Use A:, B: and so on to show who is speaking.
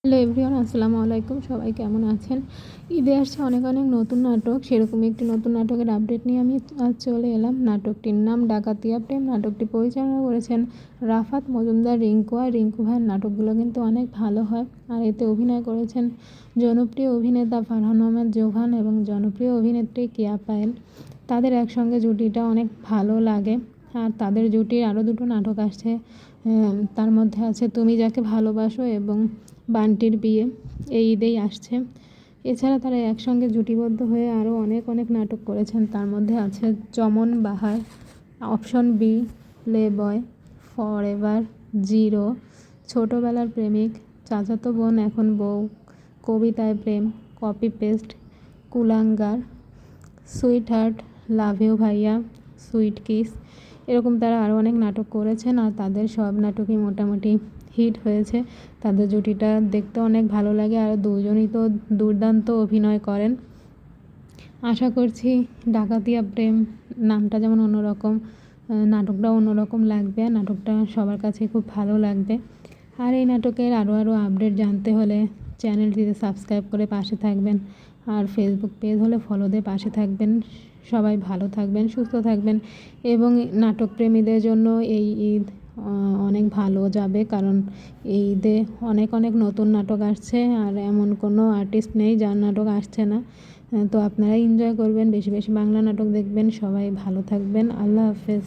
A: Hello everyone, আসসালামু আলাইকুম। সবাই কেমন আছেন? ঈদে আসছে অনেক অনেক নতুন নাটক। সেরকমই একটি নতুন নাটকের আপডেট নিয়ে আমি আজ চলে এলাম। নাটকটির নাম ডাকাতিয়া প্রেম। নাটকটি পরিচালনা করেছেন রাফাত মজুমদার রিঙ্কু। আর রিঙ্কু ভাইয়ের নাটকগুলো কিন্তু অনেক ভালো হয়। আর এতে অভিনয় করেছেন জনপ্রিয় অভিনেতা ফারহান আহমেদ জোহান এবং জনপ্রিয় অভিনেত্রী কেয়া পায়েল। তাদের একসঙ্গে জুটিটা অনেক ভালো লাগে। আর তাদের জুটির আরও দুটো নাটক আসছে। তার মধ্যে আছে তুমি যাকে ভালোবাসো এবং বান্টির বিয়ে, এই ঈদেই আসছে। এছাড়া তারা একসঙ্গে জুটিবদ্ধ হয়ে আরও অনেক অনেক নাটক করেছেন। তার মধ্যে আছে Chaman Bahar, option B, play boy, forever, zero, ছোটোবেলার প্রেমিক, চাচাতো বোন এখন বউ, কবিতায় প্রেম, কপি পেস্ট, কুলাঙ্গার, সুইট হার্ট, লাভ ইউ ভাইয়া, সুইট কিস। এরকম তারা আরও অনেক নাটক করেছেন। আর তাদের সব নাটকই মোটামুটি হিট হয়েছে। তাদের জুটিটা দেখতে অনেক ভালো লাগে। আর দুজনই তো দুর্দান্ত অভিনয় করেন। আশা করছি ডাকাতিয়া প্রেম নামটা যেমন অন্যরকম, নাটকটাও অন্যরকম লাগবে। নাটকটা সবার কাছে খুব ভালো লাগবে। আর এই নাটকের আরও আপডেট জানতে হলে চ্যানেলটিতে সাবস্ক্রাইব করে পাশে থাকবেন। আর ফেসবুক পেজ হলে ফলো দিয়ে পাশে থাকবেন। সবাই ভালো থাকবেন, সুস্থ থাকবেন। এবং নাটক প্রেমীদের জন্য এই ঈদ অনেক ভালো যাবে, কারণ এই ঈদে অনেক অনেক নতুন নাটক আসছে। আর এমন কোনো আর্টিস্ট নেই যার নাটক আসছে না। তো আপনারা এনজয় করবেন, বেশি বেশি বাংলা নাটক দেখবেন। সবাই ভালো থাকবেন। আল্লাহ হাফেজ।